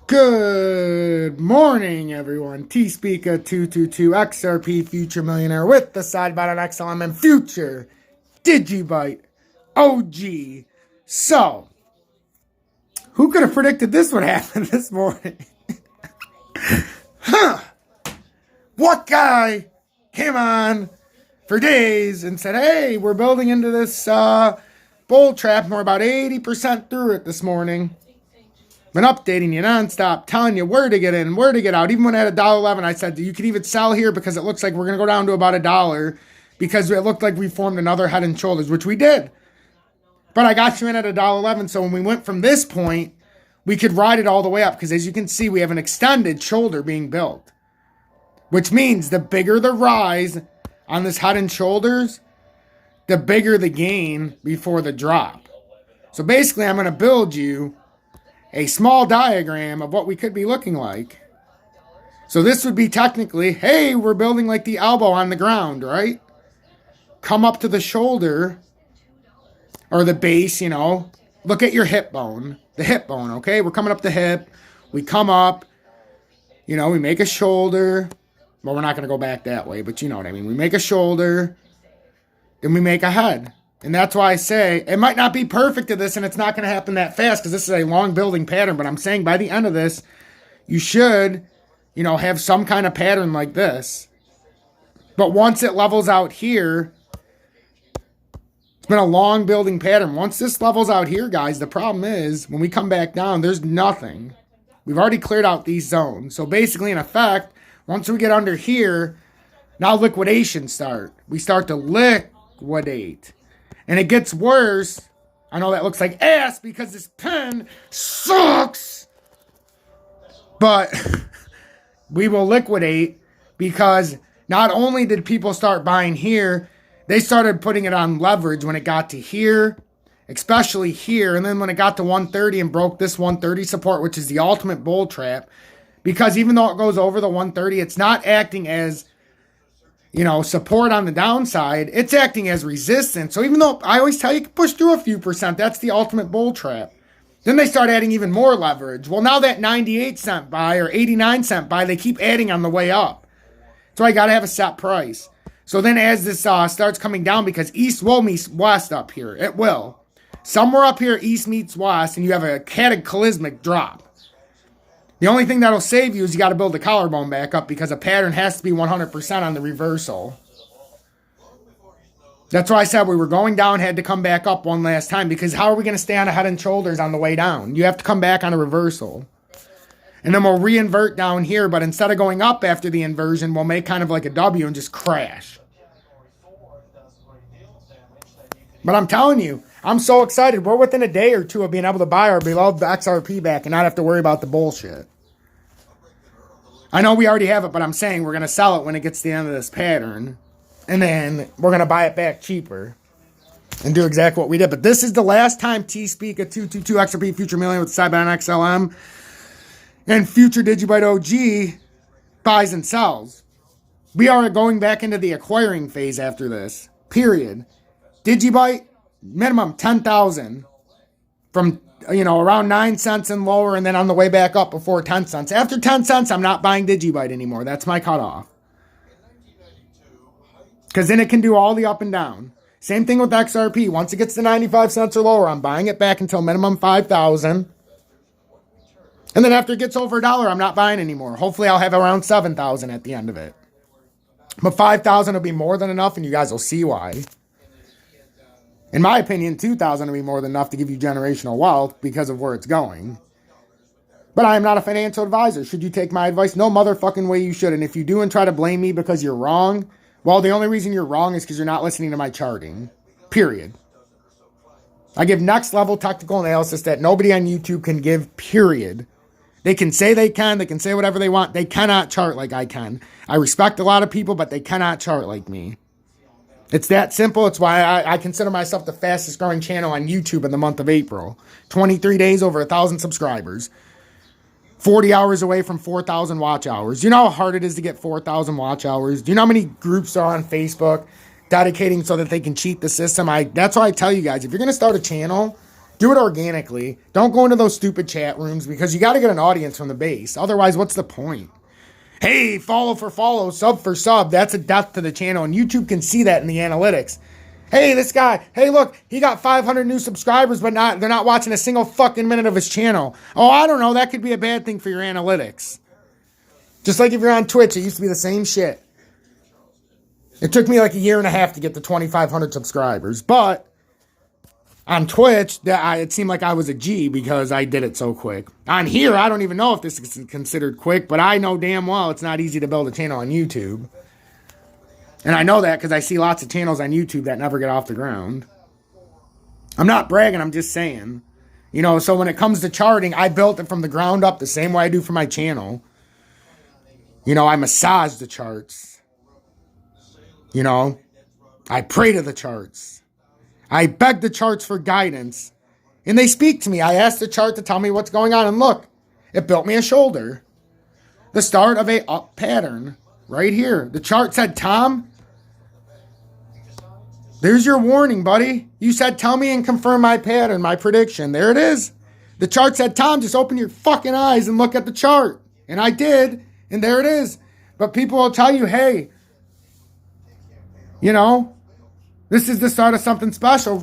Good morning, everyone. T-Speaker 222 XRP Future Millionaire with the Sidebot on XLM and Future Digibyte OG. So, who could have predicted this would happen this morning? What guy came on for days and said, hey, we're building into this bull trap and we're about 80% through it this morning. Been updating you nonstop, telling you where to get in, where to get out. Even when I had $1.11, I said you can even sell here because it looks like we're going to go down to about $1 because it looked like we formed another head and shoulders, which we did. But I got you in at $1.11, so when we went from this point, we could ride it all the way up because as you can see, we have an extended shoulder being built, which means the bigger the rise on this head and shoulders, the bigger the gain before the drop. So basically, I'm going to build you a small diagram of what we could be looking like. So this would be technically, hey, we're building like the elbow on the ground, right? Come up to the shoulder or the base, you know. Look at your hip bone, the hip bone, okay? We're coming up the hip. We come up, you know, we make a shoulder. Well, we're not going to go back that way, but you know what I mean. We make a shoulder, then we make a head. And that's why I say it might not be perfect at this and it's not going to happen that fast because this is a long building pattern. But I'm saying by the end of this, you should, you know, have some kind of pattern like this. But once it levels out here, it's been a long building pattern. Once this levels out here, guys, the problem is when we come back down, there's nothing. We've already cleared out these zones. So basically, in effect, once we get under here, now liquidations start. We start to liquidate. And it gets worse. I know that looks like ass because this pen sucks. But we will liquidate because not only did people start buying here, they started putting it on leverage when it got to here, especially here. And then when it got to 130 and broke this 130 support, which is the ultimate bull trap, because even though it goes over the 130, it's not acting as, you know, support on the downside, it's acting as resistance. So even though I always tell you can push through a few percent, that's the ultimate bull trap. Then they start adding even more leverage. Well, now that 98-cent buy or 89-cent buy, they keep adding on the way up. So I got to have a set price. So then as this starts coming down, because east will meet west up here, it will. Somewhere up here, east meets west, and you have a cataclysmic drop. The only thing that'll save you is you got to build the collarbone back up because a pattern has to be 100% on the reversal. That's why I said we were going down, had to come back up one last time because how are we going to stay on a head and shoulders on the way down? You have to come back on a reversal. And then we'll re-invert down here, but instead of going up after the inversion, we'll make kind of like a W and just crash. But I'm telling you, I'm so excited. We're within a day or two of being able to buy our beloved XRP back and not have to worry about the bullshit. I know we already have it, but I'm saying we're going to sell it when it gets to the end of this pattern. And then we're going to buy it back cheaper and do exactly what we did. But this is the last time T-Speak at 222 XRP Future Million with Sidebot XLM and Future Digibyte OG buys and sells. We are going back into the acquiring phase after this. Period. Digibyte, minimum 10,000 from, you know, around 9 cents and lower, and then on the way back up before 10 cents. After 10 cents, I'm not buying Digibyte anymore. That's my cutoff. Because then it can do all the up and down. Same thing with XRP. Once it gets to 95 cents or lower, I'm buying it back until minimum 5,000. And then after it gets over $1, I'm not buying anymore. Hopefully I'll have around 7,000 at the end of it. But 5,000 will be more than enough, and you guys will see why. In my opinion, 2,000 will be more than enough to give you generational wealth because of where it's going. But I am not a financial advisor. Should you take my advice? No motherfucking way you should. And if you do and try to blame me because you're wrong, well, the only reason you're wrong is because you're not listening to my charting. Period. I give next level technical analysis that nobody on YouTube can give, period. They can say they can say whatever they want. They cannot chart like I can. I respect a lot of people, but they cannot chart like me. It's that simple. It's why I consider myself the fastest growing channel on YouTube in the month of April. 23 days, over 1,000 subscribers. 40 hours away from 4,000 watch hours. Do you know how hard it is to get 4,000 watch hours? Do you know how many groups are on Facebook dedicating so that they can cheat the system? That's why I tell you guys, if you're going to start a channel, Do it organically. Don't go into those stupid chat rooms because you got to get an audience from the base. Otherwise, what's the point? Hey, follow for follow, sub for sub. That's a death to the channel. And YouTube can see that in the analytics. Hey, this guy, hey, look, he got 500 new subscribers, but they're not watching a single fucking minute of his channel. Oh, I don't know. That could be a bad thing for your analytics. Just like if you're on Twitch, it used to be the same shit. It took me like a year and a half to get to 2,500 subscribers. But on Twitch, it seemed like I was a G because I did it so quick. On here, I don't even know if this is considered quick, but I know damn well it's not easy to build a channel on YouTube. And I know that because I see lots of channels on YouTube that never get off the ground. I'm not bragging, I'm just saying. You know, so when it comes to charting, I built it from the ground up the same way I do for my channel. You know, I massage the charts. You know, I pray to the charts. I beg the charts for guidance. And they speak to me. I ask the chart to tell me what's going on. And look, it built me a shoulder. The start of a up pattern. Right here. The chart said, Tom, there's your warning, buddy. You said, tell me and confirm my pattern, my prediction. There it is. The chart said, Tom, just open your fucking eyes and look at the chart. And I did. And there it is. But people will tell you, hey, you know, this is the start of something special.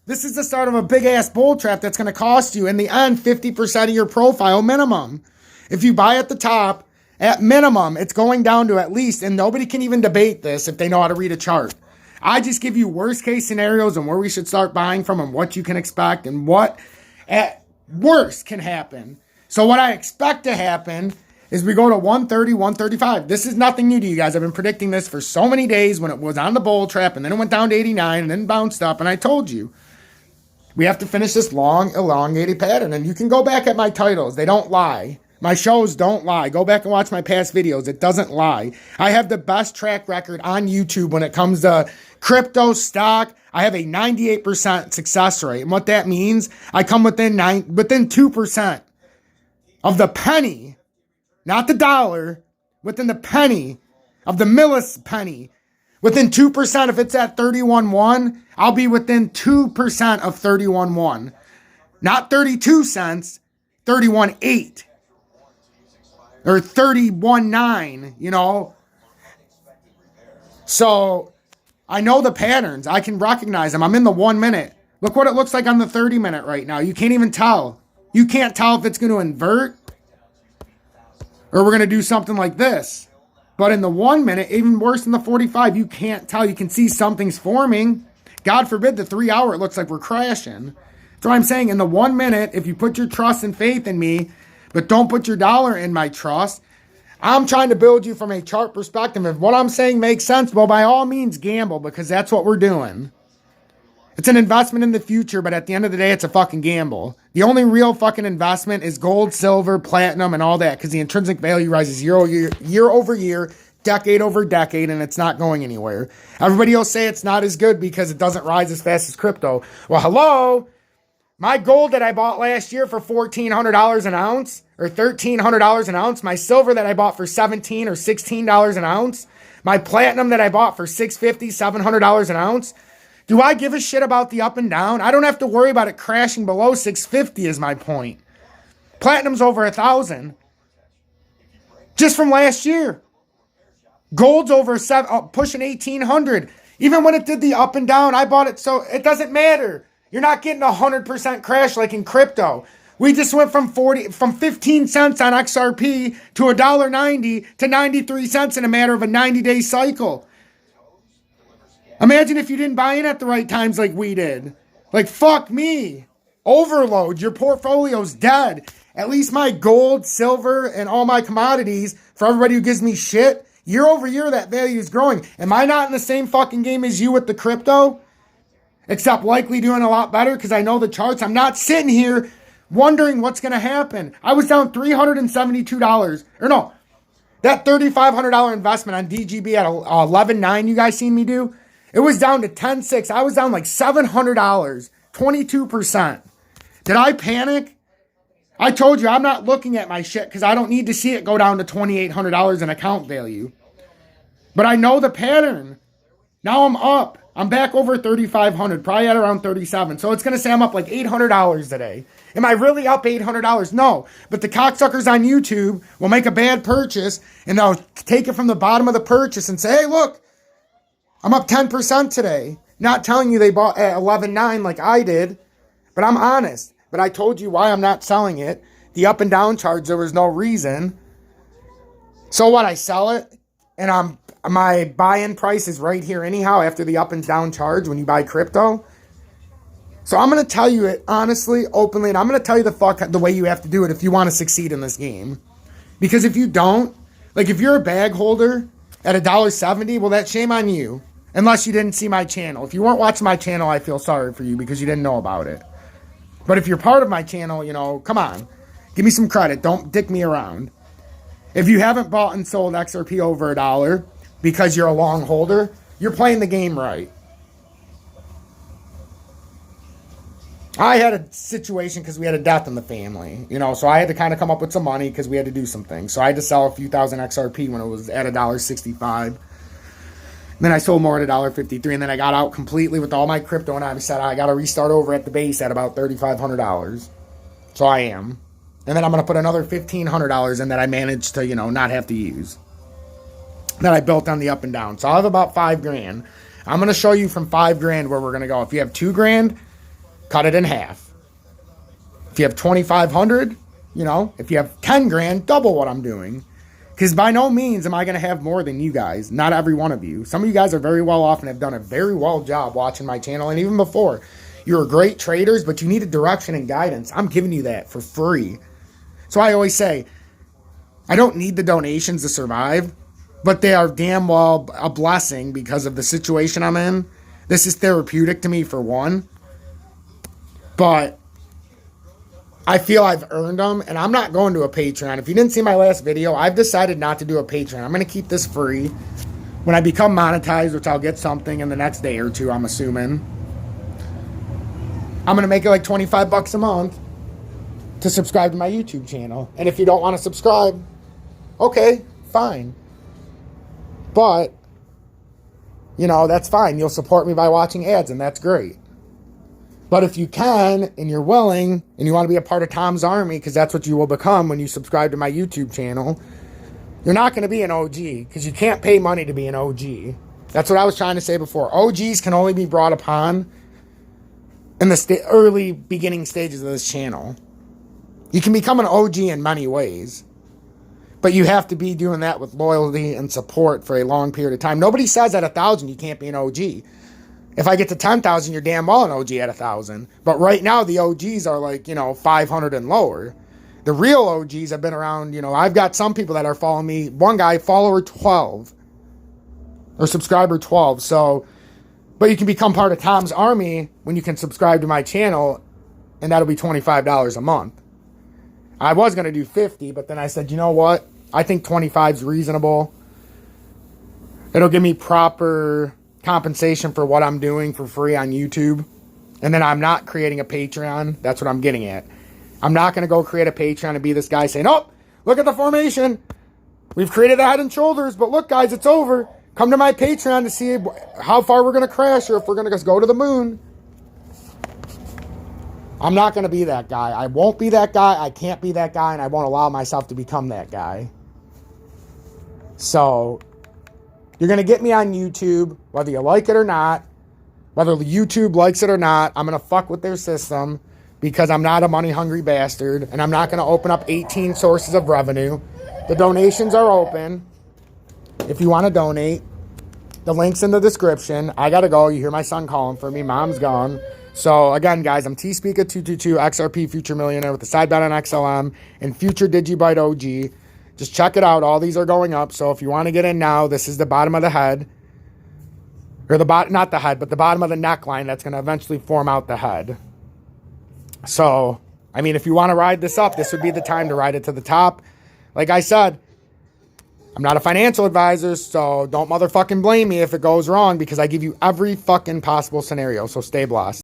This is the start of a big-ass bull trap that's going to cost you, in the end, 50% of your profile minimum. If you buy at the top, at minimum, it's going down to at least, and nobody can even debate this if they know how to read a chart. I just give you worst-case scenarios and where we should start buying from and what you can expect and what, at worst, can happen. So what I expect to happen is we go to 130, 135. This is nothing new to you guys. I've been predicting this for so many days when it was on the bull trap, and then it went down to 89 and then bounced up, and I told you. We have to finish this long, elongated pattern, and you can go back at my titles. They don't lie. My shows don't lie. Go back and watch my past videos. It doesn't lie. I have the best track record on YouTube when it comes to crypto stock. I have a 98% success rate, and what that means, I come within 2% of the penny. Not the dollar, within the penny of the millispenny. Within 2%, if it's at 31.1, I'll be within 2% of 31.1. Not 32 cents, 31.8. Or 31.9, you know. So, I know the patterns. I can recognize them. I'm in the 1 minute. Look what it looks like on the 30 minute right now. You can't even tell. You can't tell if it's going to invert. Or we're going to do something like this. But in the 1 minute, even worse than the 45, you can't tell. You can see something's forming. God forbid the 3 hour, it looks like we're crashing. That's what I'm saying. In the 1 minute, if you put your trust and faith in me, but don't put your dollar in my trust, I'm trying to build you from a chart perspective. If what I'm saying makes sense, well, by all means, gamble, because that's what we're doing. It's an investment in the future, but at the end of the day, it's a fucking gamble. The only real fucking investment is gold, silver, platinum, and all that, because the intrinsic value rises year over year, decade over decade, and it's not going anywhere. Everybody will say it's not as good because it doesn't rise as fast as crypto. Well, hello? My gold that I bought last year for $1,400 an ounce, or $1,300 an ounce, my silver that I bought for $17 or $16 an ounce, my platinum that I bought for $650, $700 an ounce. Do I give a shit about the up and down? I don't have to worry about it crashing below 650 is my point. Platinum's over 1,000. Just from last year. Gold's over pushing 1,800. Even when it did the up and down, I bought it, so it doesn't matter. You're not getting a 100% crash like in crypto. We just went from 15 cents on XRP to $1.90 to 93 cents in a matter of a 90-day cycle. Imagine if you didn't buy in at the right times like we did. Like, fuck me. Overload. Your portfolio's dead. At least my gold, silver, and all my commodities, for everybody who gives me shit, year over year, that value is growing. Am I not in the same fucking game as you with the crypto? Except likely doing a lot better because I know the charts. I'm not sitting here wondering what's going to happen. I was down $372. Or no, that $3,500 investment on DGB at 11.9 you guys seen me do? It was down to 10.6. I was down like $700, 22%. Did I panic? I told you I'm not looking at my shit because I don't need to see it go down to $2,800 in account value. But I know the pattern. Now I'm up. I'm back over 3,500, probably at around 37. So it's going to say I'm up like $800 today. Am I really up $800? No. But the cocksuckers on YouTube will make a bad purchase and they'll take it from the bottom of the purchase and say, hey, look, I'm up 10% today. Not telling you they bought at 11.9 like I did, but I'm honest. But I told you why I'm not selling it. The up and down charge, there was no reason. So what, I sell it and my buy-in price is right here anyhow after the up and down charge when you buy crypto. So I'm going to tell you it honestly, openly, and I'm going to tell you the way you have to do it if you want to succeed in this game. Because if you don't, like if you're a bag holder at $1.70, well, that's shame on you. Unless you didn't see my channel. If you weren't watching my channel, I feel sorry for you because you didn't know about it. But if you're part of my channel, you know, come on. Give me some credit. Don't dick me around. If you haven't bought and sold XRP over $1 because you're a long holder, you're playing the game right. I had a situation because we had a death in the family, you know, so I had to kind of come up with some money because we had to do some things. So I had to sell a few thousand XRP when it was at $1.65. Then I sold more at $1.53, and then I got out completely with all my crypto, and I said I got to restart over at the base at about $3,500. So I am. And then I'm going to put another $1,500 in that I managed to, you know, not have to use. That I built on the up and down. So I'll have about $5,000. I'm going to show you from $5,000 where we're going to go. If you have $2,000, cut it in half. If you have $2,500, you know, if you have $10,000, double what I'm doing. Because by no means am I going to have more than you guys. Not every one of you. Some of you guys are very well off and have done a very well job watching my channel. And even before, you were great traders, but you needed direction and guidance. I'm giving you that for free. So I always say, I don't need the donations to survive, but they are damn well a blessing because of the situation I'm in. This is therapeutic to me for one. But I feel I've earned them, and I'm not going to a Patreon. If you didn't see my last video, I've decided not to do a Patreon. I'm going to keep this free. When I become monetized, which I'll get something in the next day or two, I'm assuming, I'm going to make it like $25 a month to subscribe to my YouTube channel. And if you don't want to subscribe, okay, fine. But, you know, that's fine. You'll support me by watching ads, and that's great. But if you can, and you're willing, and you want to be a part of Tom's Army, because that's what you will become when you subscribe to my YouTube channel, you're not going to be an OG, because you can't pay money to be an OG. That's what I was trying to say before. OGs can only be brought upon in the early beginning stages of this channel. You can become an OG in many ways, but you have to be doing that with loyalty and support for a long period of time. Nobody says at 1,000 you can't be an OG. If I get to 10,000, you're damn well an OG at 1,000. But right now, the OGs are like, you know, 500 and lower. The real OGs have been around, you know, I've got some people that are following me. One guy, follower 12. Or subscriber 12. So, but you can become part of Tom's Army when you can subscribe to my channel. And that'll be $25 a month. I was going to do 50, but then I said, you know what? I think 25 is reasonable. It'll give me proper compensation for what I'm doing for free on YouTube. And then I'm not creating a Patreon. That's what I'm getting at. I'm not going to go create a Patreon and be this guy saying, oh, look at the formation. We've created a head and shoulders, but look, guys, it's over. Come to my Patreon to see how far we're going to crash or if we're going to just go to the moon. I'm not going to be that guy. I won't be that guy. I can't be that guy, and I won't allow myself to become that guy. So you're going to get me on YouTube, whether you like it or not. Whether YouTube likes it or not, I'm going to fuck with their system because I'm not a money-hungry bastard, and I'm not going to open up 18 sources of revenue. The donations are open. If you want to donate, the link's in the description. I got to go. You hear my son calling for me. Mom's gone. So, again, guys, I'm T-Speaker222, XRP Future Millionaire with a side bet on XLM and Future Digibyte OG. Just check it out. All these are going up. So, if you want to get in now, this is the bottom of the head. Or not the head, but the bottom of the neckline that's going to eventually form out the head. So, I mean, if you want to ride this up, this would be the time to ride it to the top. Like I said, I'm not a financial advisor, so don't motherfucking blame me if it goes wrong because I give you every fucking possible scenario. So, stay blessed.